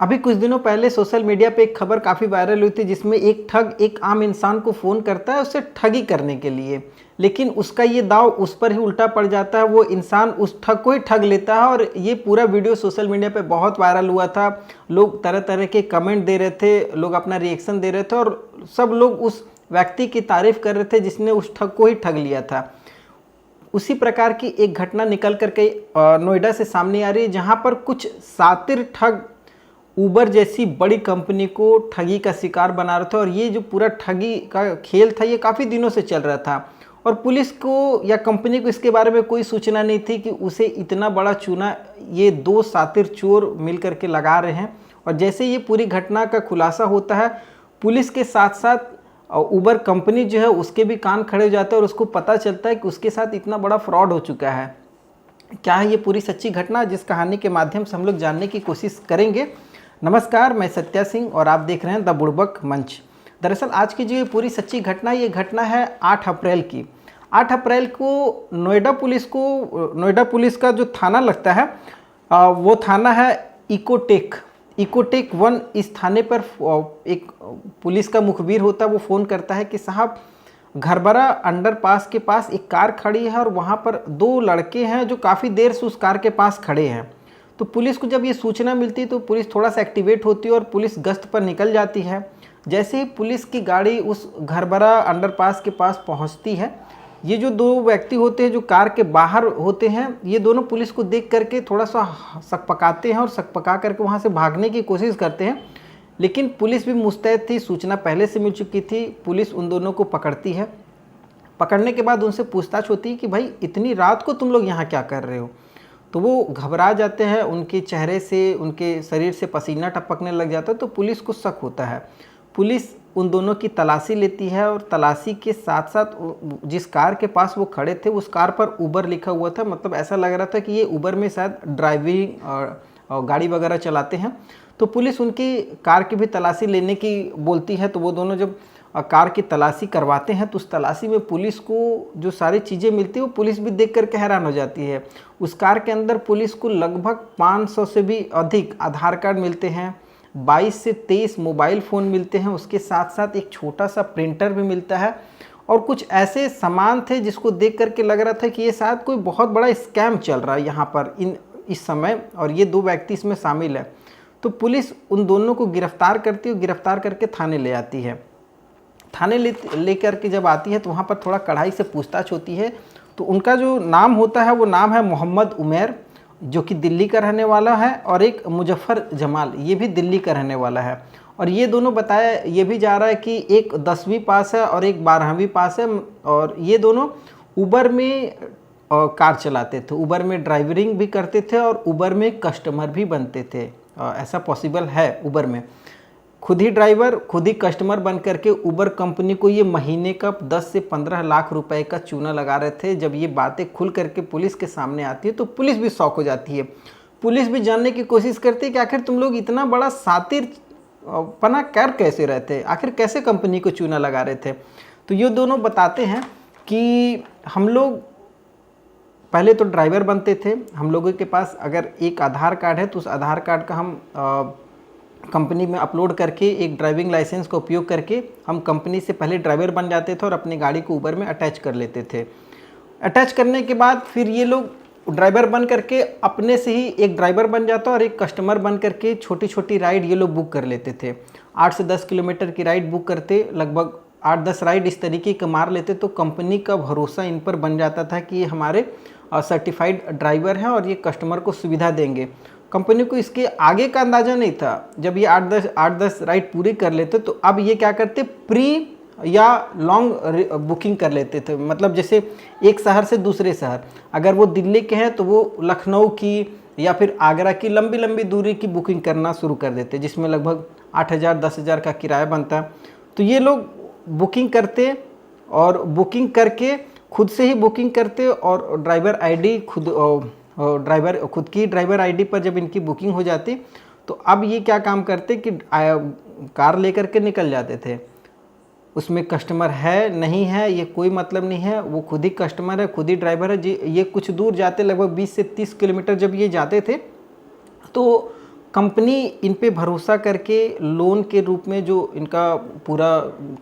अभी कुछ दिनों पहले सोशल मीडिया पे एक खबर काफ़ी वायरल हुई थी जिसमें एक ठग एक आम इंसान को फ़ोन करता है उससे ठगी करने के लिए। लेकिन उसका ये दाव उस पर ही उल्टा पड़ जाता है, वो इंसान उस ठग को ही ठग लेता है। और ये पूरा वीडियो सोशल मीडिया पे बहुत वायरल हुआ था। लोग तरह तरह के कमेंट दे रहे थे, लोग अपना रिएक्शन दे रहे थे और सब लोग उस व्यक्ति की तारीफ कर रहे थे जिसने उस ठग को ही ठग लिया था। उसी प्रकार की एक घटना निकल करके नोएडा से सामने आ रही है, जहाँ पर कुछ शातिर ठग उबर जैसी बड़ी कंपनी को ठगी का शिकार बना रहे थे। और ये जो पूरा ठगी का खेल था ये काफ़ी दिनों से चल रहा था और पुलिस को या कंपनी को इसके बारे में कोई सूचना नहीं थी कि उसे इतना बड़ा चूना ये दो शातिर चोर मिल करके लगा रहे हैं। और जैसे ये पूरी घटना का खुलासा होता है, पुलिस के साथ साथ उबर कंपनी जो है उसके भी कान खड़े हो जाते हैं और उसको पता चलता है कि उसके साथ इतना बड़ा फ्रॉड हो चुका है। क्या है ये पूरी सच्ची घटना, जिस कहानी के माध्यम से हम लोग जानने की कोशिश करेंगे। नमस्कार, मैं सत्या सिंह और आप देख रहे हैं द बुड़बक मंच। दरअसल आज की जो ये पूरी सच्ची घटना, ये घटना है 8 अप्रैल की। 8 अप्रैल को नोएडा पुलिस का जो थाना लगता है वो थाना है इकोटेक 1। इस थाने पर एक पुलिस का मुखबिर होता है, वो फ़ोन करता है कि साहब घरबरा अंडरपास के पास एक कार खड़ी है और वहाँ पर 2 लड़के हैं जो काफ़ी देर से उस कार के पास खड़े हैं। तो पुलिस को जब ये सूचना मिलती है तो पुलिस थोड़ा सा एक्टिवेट होती है और पुलिस गश्त पर निकल जाती है। जैसे ही पुलिस की गाड़ी उस घरबरा अंडरपास के पास पहुंचती है, ये जो 2 व्यक्ति होते हैं जो कार के बाहर होते हैं, ये दोनों पुलिस को देख करके थोड़ा सा सकपकाते हैं और सकपका करके वहाँ से भागने की कोशिश करते हैं। लेकिन पुलिस भी मुस्तैद थी, सूचना पहले से मिल चुकी थी। पुलिस उन दोनों को पकड़ती है। पकड़ने के बाद उनसे पूछताछ होती है कि भाई इतनी रात को तुम लोग यहाँ क्या कर रहे हो। तो वो घबरा जाते हैं, उनके चेहरे से, उनके शरीर से पसीना टपकने लग जाता है। तो पुलिस को शक होता है। पुलिस उन दोनों की तलाशी लेती है और तलाशी के साथ साथ जिस कार के पास वो खड़े थे उस कार पर उबर लिखा हुआ था। मतलब ऐसा लग रहा था कि ये उबर में शायद ड्राइविंग और गाड़ी वगैरह चलाते हैं। तो पुलिस उनकी कार की भी तलाशी लेने की बोलती है। तो वो दोनों जब कार की तलाशी करवाते हैं तो उस तलाशी में पुलिस को जो सारी चीज़ें मिलती है वो पुलिस भी देख करके हैरान हो जाती है। उस कार के अंदर पुलिस को लगभग 500 से भी अधिक आधार कार्ड मिलते हैं, 22 से 23 मोबाइल फ़ोन मिलते हैं, उसके साथ साथ एक छोटा सा प्रिंटर भी मिलता है और कुछ ऐसे सामान थे जिसको देख करके लग रहा था कि ये शायद कोई बहुत बड़ा स्कैम चल रहा है यहाँ पर इस समय, और ये 2 व्यक्ति इसमें शामिल है। तो पुलिस उन दोनों को गिरफ्तार करती है, गिरफ्तार करके थाने ले आती है। थाने ले करके जब आती है तो वहाँ पर थोड़ा कड़ाई से पूछताछ होती है। तो उनका जो नाम होता है वो नाम है मोहम्मद उमेर, जो कि दिल्ली का रहने वाला है, और एक मुजफ्फर जमाल, ये भी दिल्ली का रहने वाला है। और ये दोनों बताया ये भी जा रहा है कि एक 10वीं पास है और एक 12वीं पास है। और ये दोनों उबर में कार चलाते थे, उबर में ड्राइवरिंग भी करते थे और उबर में कस्टमर भी बनते थे। ऐसा पॉसिबल है उबर में, खुद ही ड्राइवर खुद ही कस्टमर बन करके उबर कंपनी को ये महीने का 10 से 15 लाख रुपए का चूना लगा रहे थे। जब ये बातें खुल करके पुलिस के सामने आती है तो पुलिस भी शॉक हो जाती है। पुलिस भी जानने की कोशिश करती है कि आखिर तुम लोग इतना बड़ा शातिर पना कर कैसे रहे थे, आखिर कैसे कंपनी को चूना लगा रहे थे। तो ये दोनों बताते हैं कि हम लोग पहले तो ड्राइवर बनते थे, हम लोगों के पास अगर एक आधार कार्ड है तो उस आधार कार्ड का हम कंपनी में अपलोड करके एक ड्राइविंग लाइसेंस का उपयोग करके हम कंपनी से पहले ड्राइवर बन जाते थे और अपनी गाड़ी को उबर में अटैच कर लेते थे। अटैच करने के बाद फिर ये लोग ड्राइवर बन करके अपने से ही एक ड्राइवर बन जाता और एक कस्टमर बन करके छोटी छोटी राइड ये लोग बुक कर लेते थे। 8 से 10 किलोमीटर की राइड बुक करते, लगभग 8-10 राइड इस तरीके का मार लेते। तो कंपनी का भरोसा इन पर बन जाता था कि ये हमारे सर्टिफाइड ड्राइवर हैं और ये कस्टमर को सुविधा देंगे। कंपनी को इसके आगे का अंदाज़ा नहीं था। जब ये 8-10 राइड पूरी कर लेते तो अब ये क्या करते, प्री या लॉन्ग बुकिंग कर लेते थे। मतलब जैसे एक शहर से दूसरे शहर, अगर वो दिल्ली के हैं तो वो लखनऊ की या फिर आगरा की लंबी लंबी दूरी की बुकिंग करना शुरू कर देते, जिसमें लगभग 8,000-10,000 का किराया बनता है। तो ये लोग बुकिंग करते और बुकिंग करके खुद से ही बुकिंग करते और ड्राइवर आईडी खुद की ड्राइवर आईडी पर जब इनकी बुकिंग हो जाती तो अब ये क्या काम करते कि कार लेकर के निकल जाते थे। उसमें कस्टमर है नहीं है ये कोई मतलब नहीं है, वो खुद ही कस्टमर है, खुद ही ड्राइवर है जी। ये कुछ दूर जाते, लगभग 20 से 30 किलोमीटर जब ये जाते थे तो कंपनी इन पे भरोसा करके लोन के रूप में जो इनका पूरा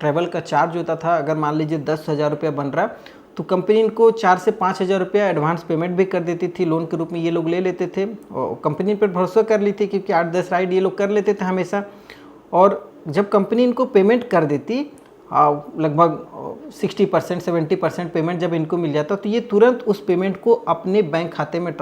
ट्रैवल का चार्ज होता था, अगर मान लीजिए 10,000 रुपया बन रहा, तो कंपनी इनको 4 से 5,000 रुपया एडवांस पेमेंट भी कर देती थी, लोन के रूप में ये लोग ले लेते थे। और कंपनी पर भरोसा कर ली थी क्योंकि 8-10 राइड ये लोग कर लेते थे हमेशा। और जब कंपनी इनको पेमेंट कर देती, लगभग 60% 70% पेमेंट जब इनको मिल जाता, तो ये तुरंत उस पेमेंट को अपने बैंक खाते में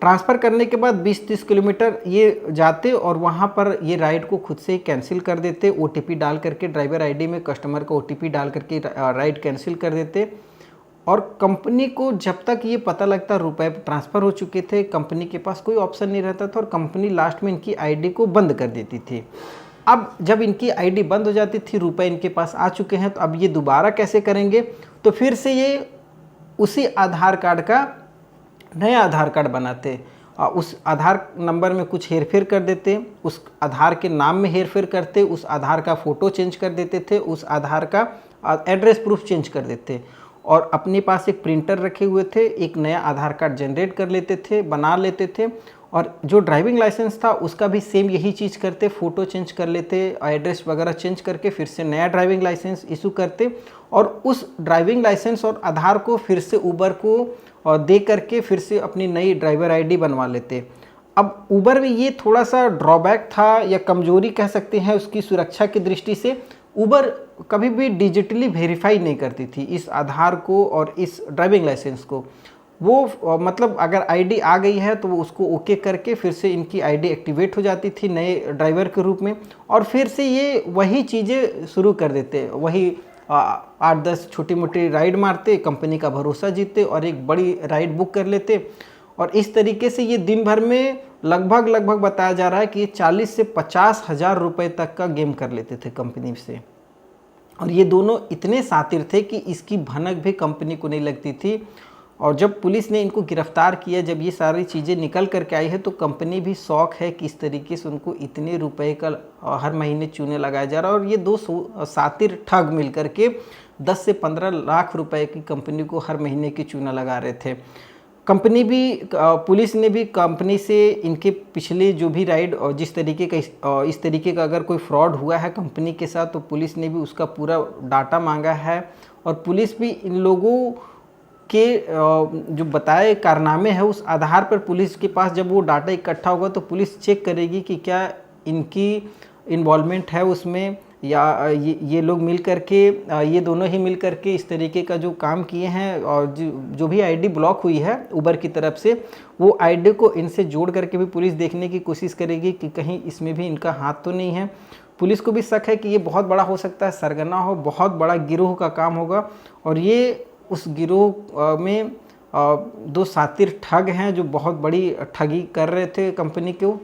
ट्रांसफ़र करने के बाद 20-30 किलोमीटर ये जाते और वहाँ पर ये राइड को खुद से ही कैंसिल कर देते। ओटीपी डाल करके, ड्राइवर आईडी में कस्टमर का ओटीपी डाल करके राइड कैंसिल कर देते। और कंपनी को जब तक ये पता लगता रुपए ट्रांसफ़र हो चुके थे, कंपनी के पास कोई ऑप्शन नहीं रहता था और कंपनी लास्ट में इनकी आईडी को बंद कर देती थी। अब जब इनकी आईडी बंद हो जाती थी, रुपए इनके पास आ चुके हैं, तो अब ये दोबारा कैसे करेंगे? तो फिर से ये उसी आधार कार्ड का नया आधार कार्ड बनाते, उस आधार नंबर में कुछ हेरफेर कर देते, उस आधार के नाम में हेरफेर करते, उस आधार का फ़ोटो चेंज कर देते थे, उस आधार का एड्रेस प्रूफ चेंज कर देते और अपने पास एक प्रिंटर रखे हुए थे, एक नया आधार कार्ड जनरेट कर लेते थे, बना लेते थे। और जो ड्राइविंग लाइसेंस था उसका भी सेम यही चीज़ करते, फ़ोटो चेंज कर लेते, एड्रेस वगैरह चेंज करके फिर से नया ड्राइविंग लाइसेंस इशू करते और उस ड्राइविंग लाइसेंस और आधार को फिर से ऊबर को दे करके फिर से अपनी नई ड्राइवर आईडी बनवा लेते। अब ऊबर में ये थोड़ा सा ड्रॉबैक था या कमजोरी कह सकते हैं उसकी सुरक्षा की दृष्टि से, ऊबर कभी भी डिजिटली वेरीफाई नहीं करती थी इस आधार को और इस ड्राइविंग लाइसेंस को। वो मतलब अगर आईडी आ गई है तो वो उसको ओके करके फिर से इनकी आईडी एक्टिवेट हो जाती थी नए ड्राइवर के रूप में और फिर से ये वही चीज़ें शुरू कर देते, वही 8-10 छोटी मोटी राइड मारते, कंपनी का भरोसा जीतते और एक बड़ी राइड बुक कर लेते। और इस तरीके से ये दिन भर में लगभग बताया जा रहा है कि 40 से 50 हज़ार रुपये तक का गेम कर लेते थे कंपनी से। और ये दोनों इतने शातिर थे कि इसकी भनक भी कंपनी को नहीं लगती थी। और जब पुलिस ने इनको गिरफ्तार किया, जब ये सारी चीज़ें निकल करके आई है, तो कंपनी भी शौक है कि इस तरीके से उनको इतने रुपए का हर महीने चूने लगाया जा रहा है। और ये दो शातिर ठग मिल करके 10 से 15 लाख रुपए की कंपनी को हर महीने की चूना लगा रहे थे। कंपनी भी, पुलिस ने भी कंपनी से इनके पिछले जो भी राइड और जिस तरीके का इस तरीके का अगर कोई फ्रॉड हुआ है कंपनी के साथ, तो पुलिस ने भी उसका पूरा डाटा मांगा है। और पुलिस भी इन लोगों के जो बताए कारनामे हैं उस आधार पर पुलिस के पास जब वो डाटा इकट्ठा होगा तो पुलिस चेक करेगी कि क्या इनकी इन्वॉल्वमेंट है उसमें या ये लोग मिल करके, ये दोनों ही मिल करके इस तरीके का जो काम किए हैं। और जो भी आईडी ब्लॉक हुई है उबर की तरफ से, वो आईडी को इनसे जोड़ करके भी पुलिस देखने की कोशिश करेगी कि कहीं इसमें भी इनका हाथ तो नहीं है। पुलिस को भी शक है कि ये बहुत बड़ा हो सकता है, सरगना हो, बहुत बड़ा गिरोह का काम होगा। और ये उस गिरोह में 2 शातिर ठग हैं जो बहुत बड़ी ठगी कर रहे थे कंपनी को।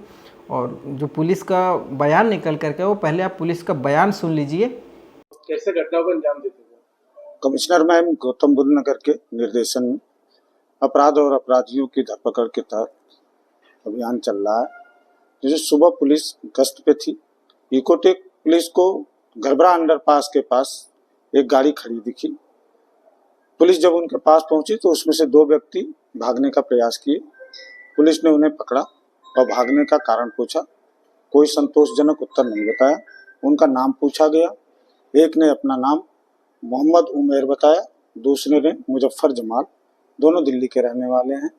और जो पुलिस का बयान निकल करके, वो पहले आप पुलिस का बयान सुन लीजिए। कैसे घटनाओं को अंजाम देते थे? कमिश्नर मैम गौतम बुद्ध नगर के निर्देशन में अपराध और अपराधियों की धरपकड़ के तहत अभियान चल रहा है। जैसे सुबह पुलिस गश्त पे थी, इकोटेक पुलिस को गरबरा अंडरपास के पास एक गाड़ी खड़ी दिखी। पुलिस जब उनके पास पहुंची तो उसमें से 2 व्यक्ति भागने का प्रयास किए। पुलिस ने उन्हें पकड़ा और भागने का कारण पूछा, कोई संतोषजनक उत्तर नहीं बताया। उनका नाम पूछा गया, एक ने अपना नाम मोहम्मद उमेर बताया, दूसरे ने मुजफ्फर जमाल, दोनों दिल्ली के रहने वाले हैं।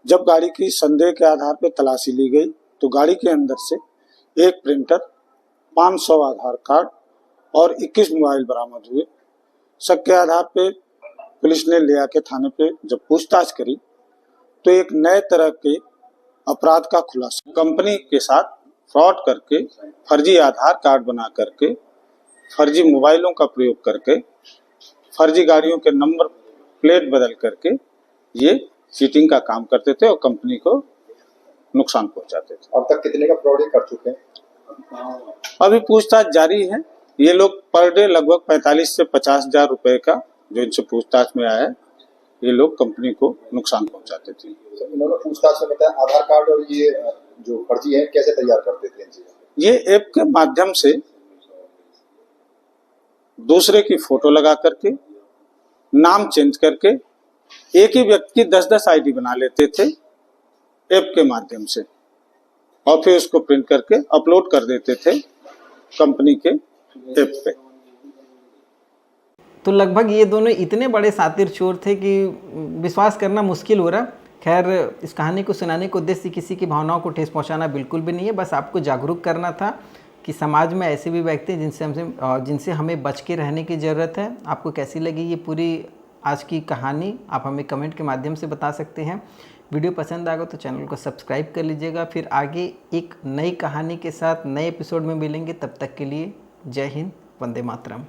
जब गाड़ी की संदेह के आधार पर तलाशी ली गई तो गाड़ी के अंदर से एक प्रिंटर, 500 आधार कार्ड और 21 मोबाइल बरामद हुए। शक के आधार पर पुलिस ने ले आके थाने पे जब पूछताछ करी तो एक नए तरह के अपराध का खुलासा, कंपनी के साथ फ्रॉड करके, फर्जी आधार कार्ड बना करके, फर्जी मोबाइलों का प्रयोग करके, फर्जी गाड़ियों के नंबर प्लेट बदल करके ये चीटिंग का काम करते थे और कंपनी को नुकसान पहुंचाते थे। अब तक कितने का फ्रॉड कर चुके हैं? अभी पूछताछ जारी है। ये लोग पर डे लगभग 45 से 50 हजार रुपए का जो इनसे पूछताछ में आया है, ये लोग कंपनी को नुकसान पहुंचाते थे। इन्होंने पूछताछ में बताया आधार कार्ड और ये जो फर्जी है कैसे तैयार करते थे? ये ऐप के माध्यम से दूसरे की फोटो लगा करके, नाम चेंज करके, एक ही व्यक्ति की 10-10 आईडी बना लेते थे ऐप के माध्यम से। और फिर उसको प्रिंट करके अपलोड कर देते थे कंपनी के ऐप पे। तो लगभग ये दोनों इतने बड़े सातिर चोर थे कि विश्वास करना मुश्किल हो रहा। खैर, इस कहानी को सुनाने का उद्देश्य किसी की भावनाओं को ठेस पहुंचाना बिल्कुल भी नहीं है, बस आपको जागरूक करना था कि समाज में ऐसे भी व्यक्ति हैं जिनसे हमें बच के रहने की ज़रूरत है। आपको कैसी लगी ये पूरी आज की कहानी, आप हमें कमेंट के माध्यम से बता सकते हैं। वीडियो पसंद आएगा तो चैनल को सब्सक्राइब कर लीजिएगा। फिर आगे एक नई कहानी के साथ नए एपिसोड में मिलेंगे, तब तक के लिए जय हिंद, वंदे मातरम।